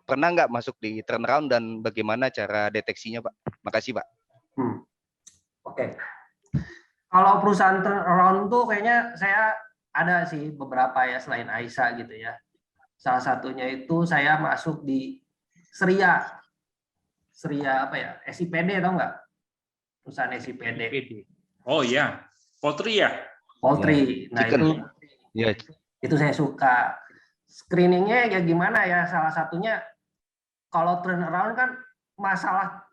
pernah nggak masuk di turnaround dan bagaimana cara deteksinya, Pak? Makasih, Pak. Oke. Kalau perusahaan turnaround tuh kayaknya saya ada sih beberapa ya selain Aisyah gitu ya. Salah satunya itu saya masuk di Seria apa ya? SIPD tau nggak? Perusahaan SIPD. Oh iya, poultry ya? Poultry. Nah Chicken. itu saya suka. Screeningnya ya gimana ya? Salah satunya kalau turnaround kan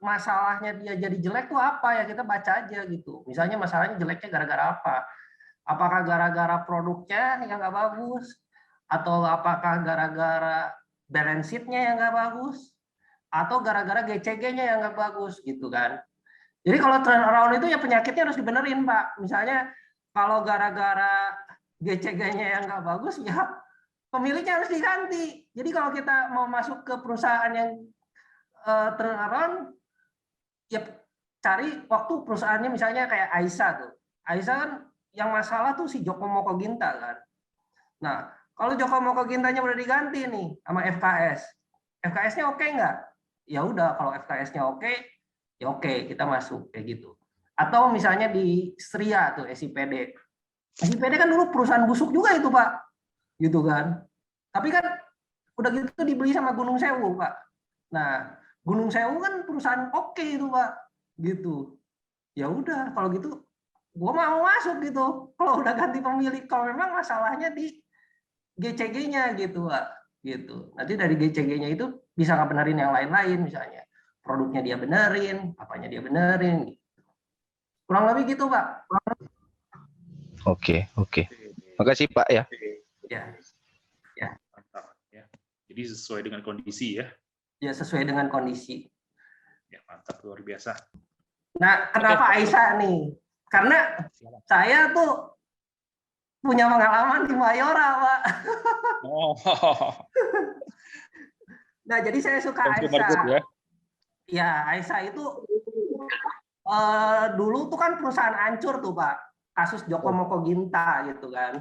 masalahnya dia jadi jelek tuh apa ya, kita baca aja gitu. Misalnya masalahnya jeleknya gara-gara apa? Apakah gara-gara produknya yang nggak bagus, atau apakah gara-gara balance sheet-nya yang nggak bagus, atau gara-gara GCG-nya yang nggak bagus gitu kan? Jadi kalau turnaround itu ya penyakitnya harus dibenerin, Pak. Misalnya kalau gara-gara GCG-nya yang nggak bagus ya pemiliknya harus diganti. Jadi kalau kita mau masuk ke perusahaan yang turnaround, ya cari waktu perusahaannya misalnya kayak Aisyah tuh. Aisyah kan yang masalah tuh si Joko Moko Ginta kan. Nah, kalau Joko Moko Gintanya udah diganti nih sama FKS. FKS-nya oke nggak? Ya udah, kalau FKS-nya oke, ya oke, kita masuk kayak gitu. Atau misalnya di Stria tuh SIPD. SIPD kan dulu perusahaan busuk juga itu, Pak. Gitu kan. Tapi kan udah gitu dibeli sama Gunung Sewu, Pak. Nah, Gunung Sewu kan perusahaan oke itu, Pak. Gitu. Ya udah, kalau gitu gua mau masuk gitu. Kalau udah ganti pemilik, kalau memang masalahnya di GCG-nya gitu, Pak. Gitu. Nanti dari GCG-nya itu bisa nggak benerin yang lain-lain, misalnya produknya dia benerin, apanya dia benerin. Gitu. Kurang lebih gitu, Pak. Oke. Makasih, Pak ya. Ya. Mantap ya. Jadi sesuai dengan kondisi ya. Ya, sesuai dengan kondisi. Ya, mantap, luar biasa. Nah, kenapa Aisyah nih? Karena saya tuh punya pengalaman di Mayora, Pak. Oh. Nah, jadi saya suka Aisyah. Ya, Aisyah itu dulu tuh kan perusahaan hancur tuh, Pak. Kasus Joko Moko Ginta gitu kan.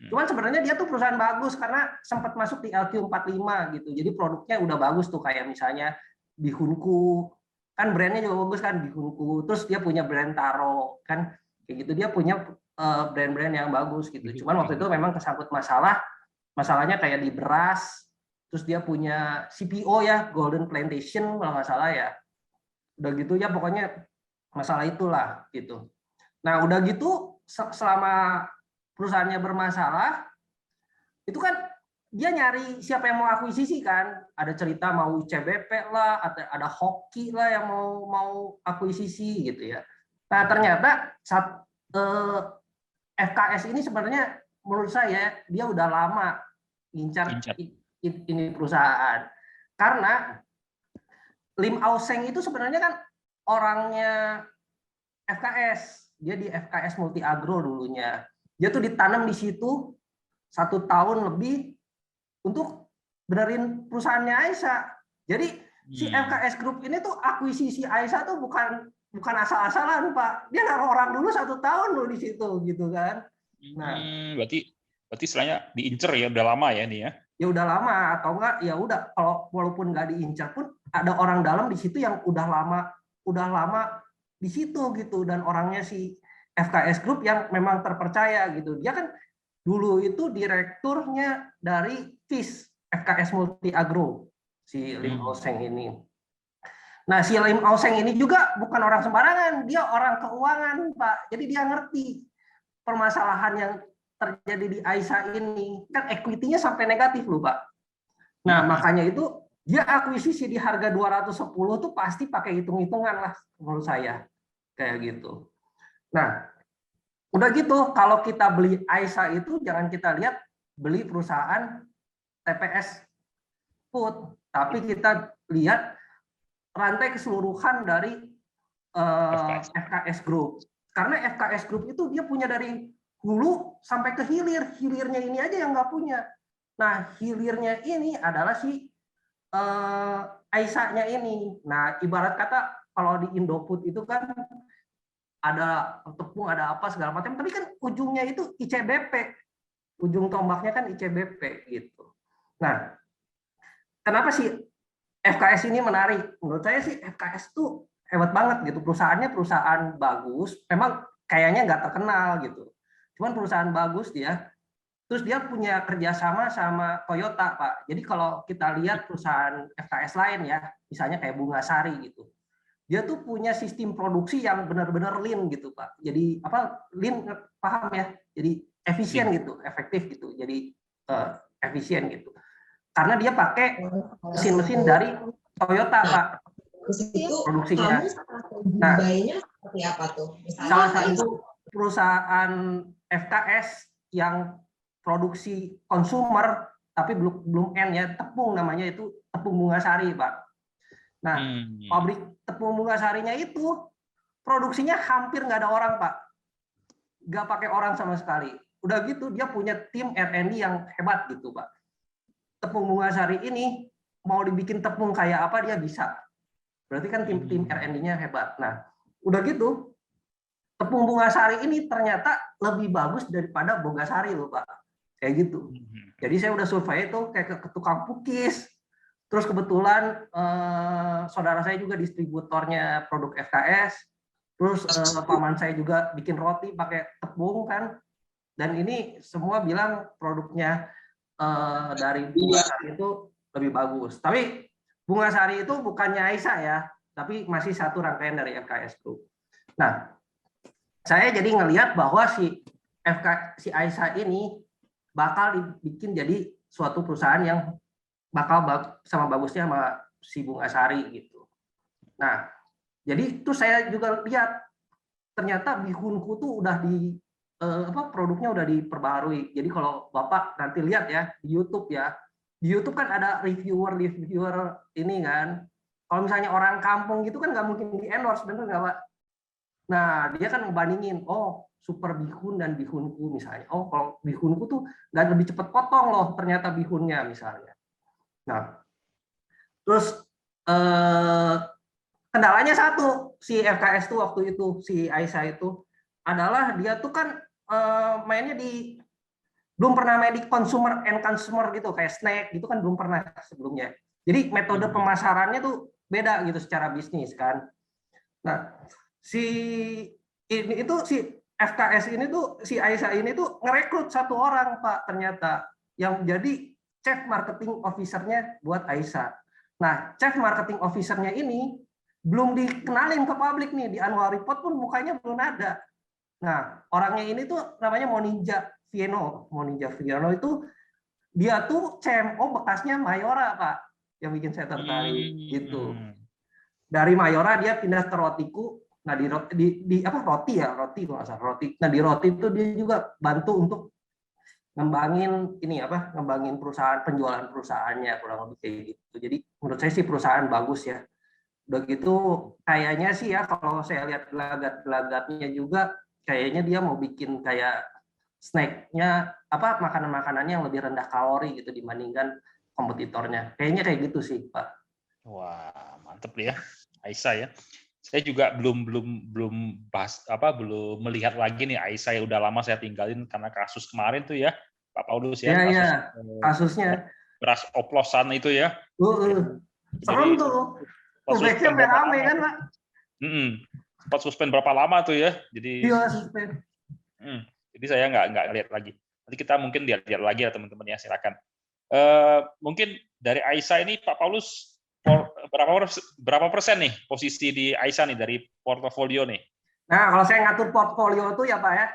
Cuman sebenarnya dia tuh perusahaan bagus karena sempat masuk di LQ45 gitu. Jadi produknya udah bagus tuh, kayak misalnya Bihunku. Kan brandnya juga bagus kan, Bihunku. Terus dia punya brand Taro kan, kayak gitu. Dia punya brand-brand yang bagus gitu. Cuman waktu itu memang kesangkut masalahnya kayak di beras. Terus dia punya CPO ya, Golden Plantation kalau nggak salah ya. Udah gitu ya pokoknya masalah itulah gitu. Nah udah gitu selama perusahaannya bermasalah, itu kan dia nyari siapa yang mau akuisisi kan. Ada cerita mau CBP lah, ada hoki lah yang mau akuisisi gitu ya. Nah ternyata FKS ini sebenarnya menurut saya dia udah lama ngincar ini perusahaan. Karena Lim Auseng itu sebenarnya kan orangnya FKS. Dia di FKS Multi Agro dulunya. Dia tuh ditanam di situ 1 tahun lebih untuk benerin perusahaannya Aisyah. Jadi si FKS Group ini tuh akuisisi Aisyah tuh bukan asal-asalan, Pak. Dia naruh orang dulu 1 tahun loh di situ gitu kan. Nah, berarti istilahnya diincer ya, udah lama ya ini ya. Ya udah lama, atau enggak ya udah, kalau walaupun nggak diincar pun ada orang dalam di situ yang udah lama di situ gitu, dan orangnya si FKS Group yang memang terpercaya gitu. Dia kan dulu itu direkturnya dari FIS, FKS Multi Agro, si Lim Auseng ini. Nah, si Lim Auseng ini juga bukan orang sembarangan, dia orang keuangan, Pak. Jadi dia ngerti permasalahan yang terjadi di Aisyah ini. Kan equity-nya sampai negatif loh, Pak. Nah, makanya itu dia akuisisi di harga 210 tuh pasti pakai hitung-hitungan lah menurut saya. Kayak gitu. Nah, udah gitu kalau kita beli Aisyah itu jangan kita lihat beli perusahaan TPS Food, tapi kita lihat rantai keseluruhan dari FKS Group. Karena FKS Group itu dia punya dari hulu sampai ke hilir. Hilirnya ini aja yang nggak punya. Nah, hilirnya ini adalah si Aisyah-nya ini. Nah, ibarat kata kalau di Indofood itu kan ada tepung, ada apa segala macam, tapi kan ujungnya itu ICBP. Ujung tombaknya kan ICBP gitu. Nah, kenapa sih FKS ini menarik. Menurut saya sih FKS tuh hebat banget gitu. Perusahaannya perusahaan bagus. Memang kayaknya nggak terkenal gitu. Cuman perusahaan bagus dia. Terus dia punya kerjasama sama Toyota, Pak. Jadi kalau kita lihat perusahaan FKS lain ya, misalnya kayak Bunga Sari gitu, dia tuh punya sistem produksi yang benar-benar lean gitu, Pak. Jadi apa lean, paham ya? Jadi efisien gitu, efektif gitu. Jadi efisien gitu. Karena dia pakai mesin-mesin dari Toyota, Pak, produksinya. Nah, seperti apa tuh? salah satu perusahaan FKS yang produksi konsumer tapi belum N ya, tepung namanya, itu tepung Bunga Sari, Pak. Nah, pabrik tepung Bunga Sarinya itu produksinya hampir nggak ada orang, Pak. Nggak pakai orang sama sekali. Udah gitu dia punya tim R&D yang hebat gitu, Pak. Tepung Bunga Sari ini mau dibikin tepung kayak apa dia bisa. Berarti kan tim R&D-nya hebat. Nah, udah gitu tepung Bunga Sari ini ternyata lebih bagus daripada Bogasari loh, Pak. Kayak gitu. Jadi saya udah survei itu kayak ke tukang pukis. Terus kebetulan saudara saya juga distributornya produk FKS. Terus paman saya juga bikin roti pakai tepung kan. Dan ini semua bilang produknya dari Bunga Sari itu lebih bagus. Tapi Bunga Sari itu bukannya Aisyah ya, tapi masih satu rangkaian dari FKS Group. Nah, saya jadi ngelihat bahwa si Aisyah ini bakal dibikin jadi suatu perusahaan yang bakal sama bagusnya sama si Bunga Sari gitu. Nah, jadi itu saya juga lihat ternyata bihunku tuh udah produknya udah diperbarui. Jadi kalau Bapak nanti lihat ya di YouTube ya, di YouTube kan ada reviewer ini kan. Kalau misalnya orang kampung gitu kan nggak mungkin di endorse, bener nggak, Pak? Nah, dia kan ngebandingin, oh super bihun dan bihunku misalnya. Oh, kalau bihunku tuh nggak lebih cepat potong loh ternyata bihunnya misalnya. Nah, terus kendalanya satu, si FKS tuh waktu itu, si Aisyah itu adalah dia tuh kan mainnya belum pernah main di consumer gitu, kayak snack gitu kan belum pernah sebelumnya. Jadi metode pemasarannya tuh beda gitu secara bisnis kan. Nah, si FKS ini tuh, si Aisyah ini tuh ngerekrut satu orang, Pak, ternyata yang jadi chief marketing officer-nya buat Aisyah. Nah, chief marketing officer-nya ini belum dikenalin ke publik nih, di annual report pun mukanya belum ada. Nah, orangnya ini tuh namanya Moninja Vieno. Moninja Vieno itu dia tuh CMO bekasnya Mayora, Pak, yang bikin saya tertarik gitu. Dari Mayora dia pindah ke Rotiku. Nah, di roti kalau nggak salah, roti. Nah, di roti itu dia juga bantu untuk ngembangin perusahaan, penjualan perusahaannya, kurang lebih kayak gitu. Jadi menurut saya sih perusahaan bagus ya. Udah gitu kayaknya sih ya, kalau saya lihat gelagat-gelagatnya juga kayaknya dia mau bikin kayak snacknya, makanan-makanannya yang lebih rendah kalori gitu dibandingkan kompetitornya. Kayaknya kayak gitu sih, Pak. Wah, mantep ya, Aisyah ya. Saya juga belum melihat lagi nih Aisyah yang udah lama saya tinggalin karena kasus kemarin tuh ya, Pak Paulus ya. Kasusnya. Beras oplosan itu ya. Serem tuh. Publiknya rame kan, Pak? Sempat suspend berapa lama tuh ya? Jadi. Iya, suspend. Jadi saya nggak lihat lagi. Nanti kita mungkin lihat lagi ya teman-teman ya, silakan. Mungkin dari Aisyah ini Pak Paulus berapa persen nih posisi di Aisyah nih dari portofolio nih? Nah, kalau saya ngatur portfolio itu ya Pak ya,